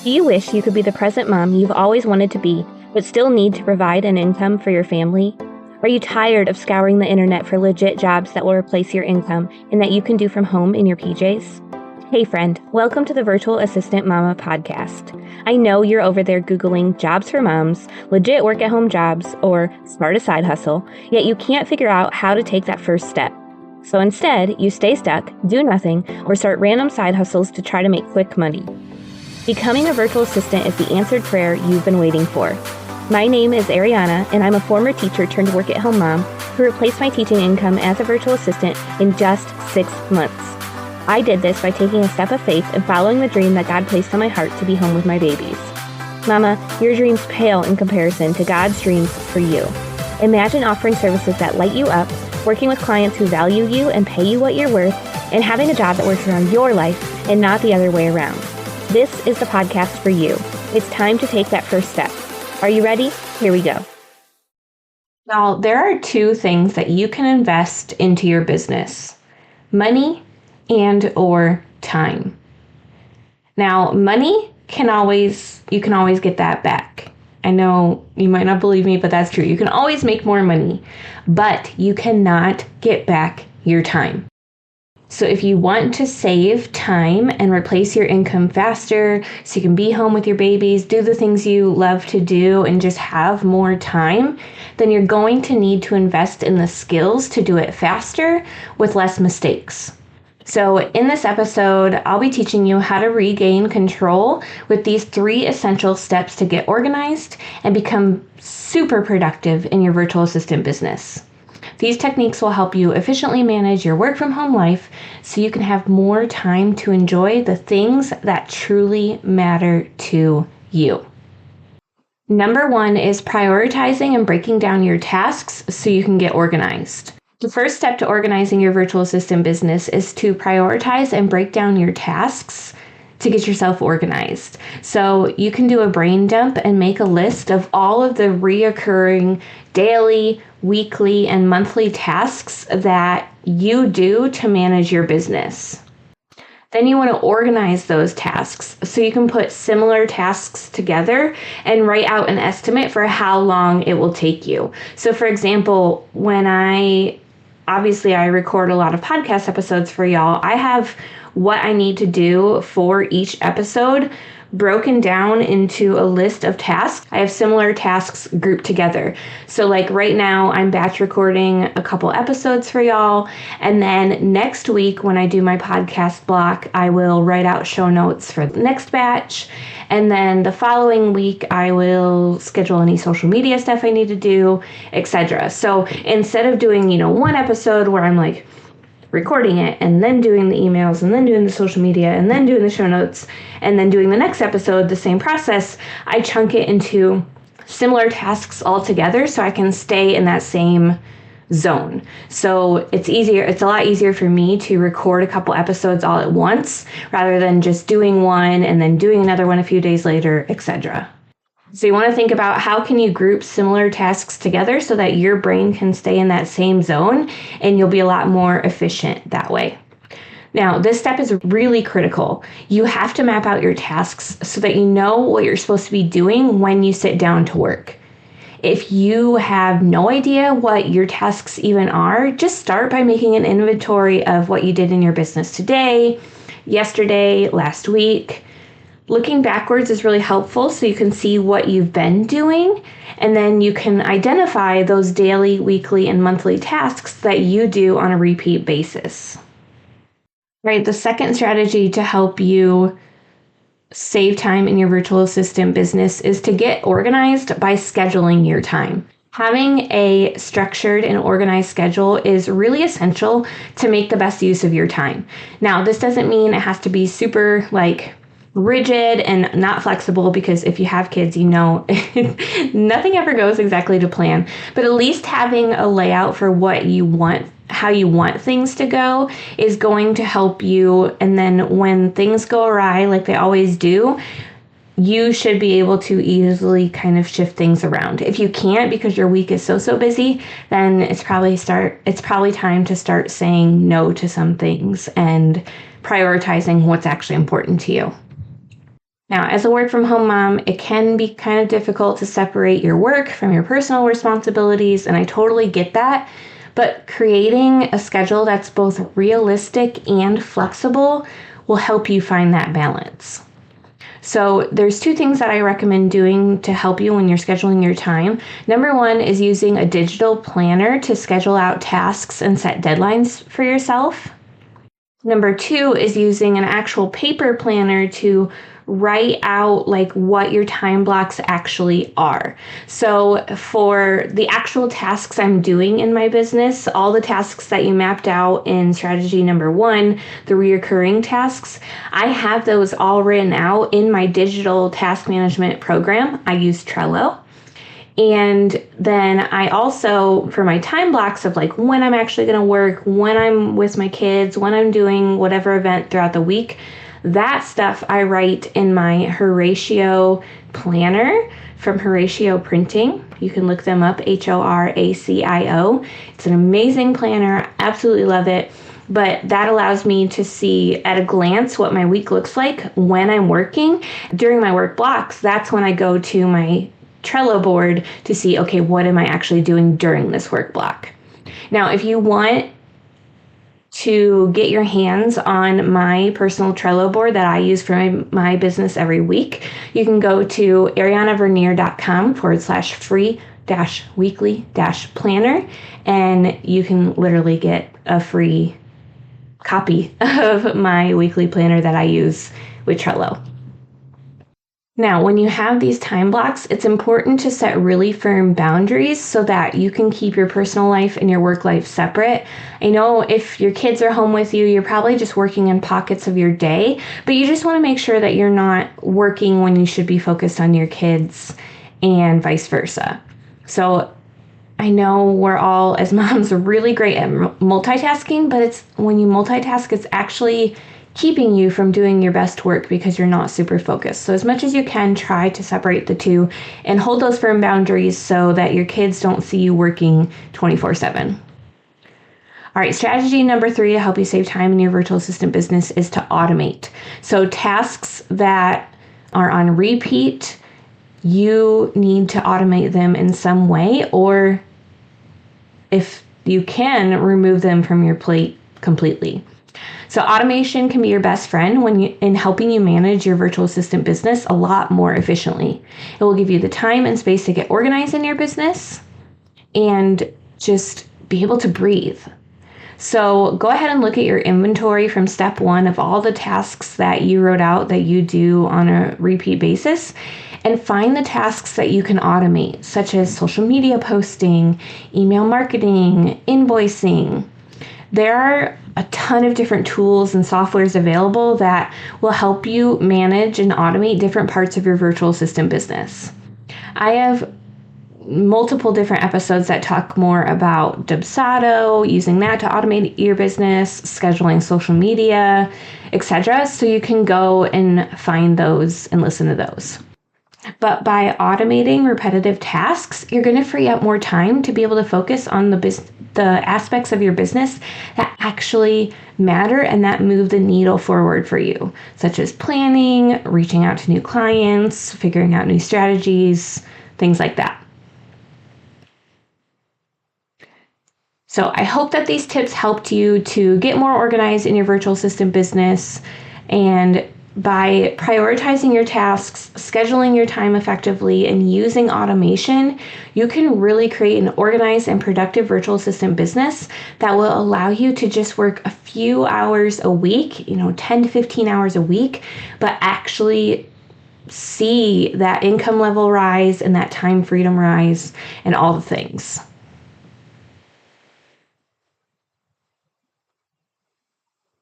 Do you wish you could be the present mom you've always wanted to be, but still need to provide an income for your family? Are you tired of scouring the internet for legit jobs that will replace your income and that you can do from home in your PJs? Hey friend, welcome to the Virtual Assistant Mama podcast. I know you're over there Googling jobs for moms, legit work at home jobs, or start a side hustle, yet you can't figure out how to take that first step. So instead, you stay stuck, do nothing, or start random side hustles to try to make quick money. Becoming a virtual assistant is the answered prayer you've been waiting for. My name is Ariana, and I'm a former teacher turned work-at-home mom who replaced my teaching income as a virtual assistant in just 6 months. I did this by taking a step of faith and following the dream that God placed on my heart to be home with my babies. Mama, your dreams pale in comparison to God's dreams for you. Imagine offering services that light you up, working with clients who value you and pay you what you're worth, and having a job that works around your life and not the other way around. This is the podcast for you. It's time to take that first step. Are you ready? Here we go. Now, there are 2 things that you can invest into your business: money and or time. Now, money you can always get that back. I know you might not believe me, but that's true. You can always make more money, but you cannot get back your time. So if you want to save time and replace your income faster so you can be home with your babies, do the things you love to do, and just have more time, then you're going to need to invest in the skills to do it faster with less mistakes. So in this episode, I'll be teaching you how to regain control with these 3 essential steps to get organized and become super productive in your virtual assistant business. These techniques will help you efficiently manage your work from home life so you can have more time to enjoy the things that truly matter to you. Number 1 is prioritizing and breaking down your tasks so you can get organized. The first step to organizing your virtual assistant business is to prioritize and break down your tasks to get yourself organized. So you can do a brain dump and make a list of all of the reoccurring daily, weekly, and monthly tasks that you do to manage your business. Then you want to organize those tasks so you can put similar tasks together and write out an estimate for how long it will take you. So for example, when I record a lot of podcast episodes for y'all, I have what I need to do for each episode broken down into a list of tasks. I have similar tasks grouped together. So like right now, I'm batch recording a couple episodes for y'all. And then next week, when I do my podcast block, I will write out show notes for the next batch. And then the following week, I will schedule any social media stuff I need to do, etc. So instead of doing, one episode where I'm like recording it and then doing the emails and then doing the social media and then doing the show notes and then doing the next episode, the same process, I chunk it into similar tasks all together so I can stay in that same zone. So it's a lot easier for me to record a couple episodes all at once rather than just doing one and then doing another one a few days later, etc. So you want to think about how can you group similar tasks together so that your brain can stay in that same zone and you'll be a lot more efficient that way. Now, this step is really critical. You have to map out your tasks so that you know what you're supposed to be doing when you sit down to work. If you have no idea what your tasks even are, just start by making an inventory of what you did in your business today, yesterday, last week. Looking backwards is really helpful so you can see what you've been doing, and then you can identify those daily, weekly, and monthly tasks that you do on a repeat basis. Right, the second strategy to help you save time in your virtual assistant business is to get organized by scheduling your time. Having a structured and organized schedule is really essential to make the best use of your time. Now, this doesn't mean it has to be super rigid and not flexible, because if you have kids, nothing ever goes exactly to plan. But at least having a layout for what you want, how you want things to go, is going to help you. And then when things go awry, like they always do, you should be able to easily kind of shift things around. If you can't because your week is so busy, then it's probably time to start saying no to some things and prioritizing what's actually important to you. Now, as a work from home mom, it can be kind of difficult to separate your work from your personal responsibilities, and I totally get that. But creating a schedule that's both realistic and flexible will help you find that balance. So there's two things that I recommend doing to help you when you're scheduling your time. Number one is using a digital planner to schedule out tasks and set deadlines for yourself. Number two is using an actual paper planner to write out like what your time blocks actually are. So for the actual tasks I'm doing in my business, all the tasks that you mapped out in strategy number one, the reoccurring tasks, I have those all written out in my digital task management program. I use Trello. And then I also, for my time blocks of like when I'm actually going to work, when I'm with my kids, when I'm doing whatever event throughout the week, that stuff I write in my Horatio planner from Horatio Printing. You can look them up, HORACIO. It's an amazing planner. Absolutely love it. But that allows me to see at a glance what my week looks like when I'm working. During my work blocks, that's when I go to my Trello board to see, okay, what am I actually doing during this work block? Now, if you want to get your hands on my personal Trello board that I use for my business every week, you can go to arianavernier.com/free-weekly-planner, and you can literally get a free copy of my weekly planner that I use with Trello. Now, when you have these time blocks, it's important to set really firm boundaries so that you can keep your personal life and your work life separate. I know if your kids are home with you, you're probably just working in pockets of your day, but you just want to make sure that you're not working when you should be focused on your kids and vice versa. So I know we're all, as moms, really great at multitasking, but it's when you multitask, it's actually keeping you from doing your best work because you're not super focused. So as much as you can, try to separate the two and hold those firm boundaries so that your kids don't see you working 24/7. All right, strategy number 3 to help you save time in your virtual assistant business is to automate. So tasks that are on repeat, you need to automate them in some way, or if you can, remove them from your plate completely. So automation can be your best friend in helping you manage your virtual assistant business a lot more efficiently. It will give you the time and space to get organized in your business and just be able to breathe. So go ahead and look at your inventory from step 1 of all the tasks that you wrote out that you do on a repeat basis, and find the tasks that you can automate, such as social media posting, email marketing, invoicing. There are a ton of different tools and softwares available that will help you manage and automate different parts of your virtual assistant business. I have multiple different episodes that talk more about Dubsado, using that to automate your business, scheduling social media, etc. So you can go and find those and listen to those. But by automating repetitive tasks, you're going to free up more time to be able to focus on the aspects of your business that actually matter and that move the needle forward for you, such as planning, reaching out to new clients, figuring out new strategies, things like that. So I hope that these tips helped you to get more organized in your virtual assistant business, and by prioritizing your tasks, scheduling your time effectively, and using automation, you can really create an organized and productive virtual assistant business that will allow you to just work a few hours a week, 10 to 15 hours a week, but actually see that income level rise and that time freedom rise and all the things.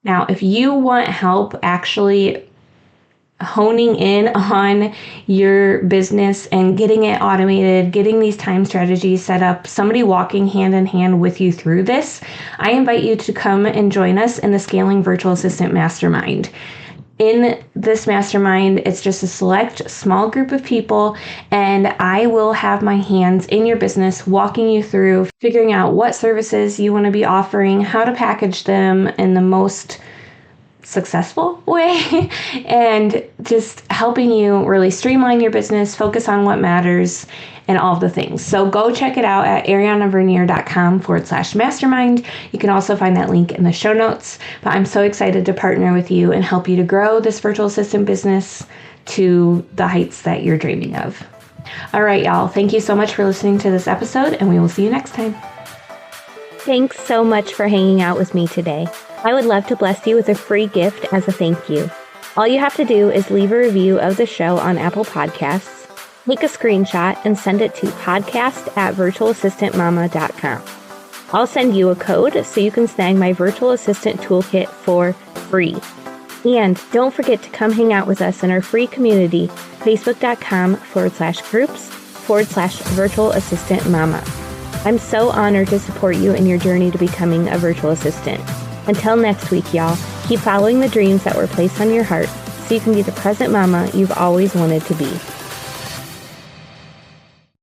Now, if you want help actually honing in on your business and getting it automated, getting these time strategies set up, somebody walking hand in hand with you through this, I invite you to come and join us in the Scaling Virtual Assistant Mastermind. In this mastermind, it's just a select small group of people, and I will have my hands in your business, walking you through figuring out what services you want to be offering, how to package them in the most successful way and just helping you really streamline your business, focus on what matters, and all of the things. So go check it out at arianavernier.com/mastermind. You can also find that link in the show notes. But I'm so excited to partner with you and help you to grow this virtual assistant business to the heights that you're dreaming of. All right, y'all. Thank you so much for listening to this episode, and we will see you next time. Thanks so much for hanging out with me today. I would love to bless you with a free gift as a thank you. All you have to do is leave a review of the show on Apple Podcasts, take a screenshot, and send it to podcast@virtualassistantmama.com. I'll send you a code so you can snag my virtual assistant toolkit for free. And don't forget to come hang out with us in our free community, facebook.com/groups/virtual assistant mama. I'm so honored to support you in your journey to becoming a virtual assistant. Until next week, y'all, keep following the dreams that were placed on your heart so you can be the present mama you've always wanted to be.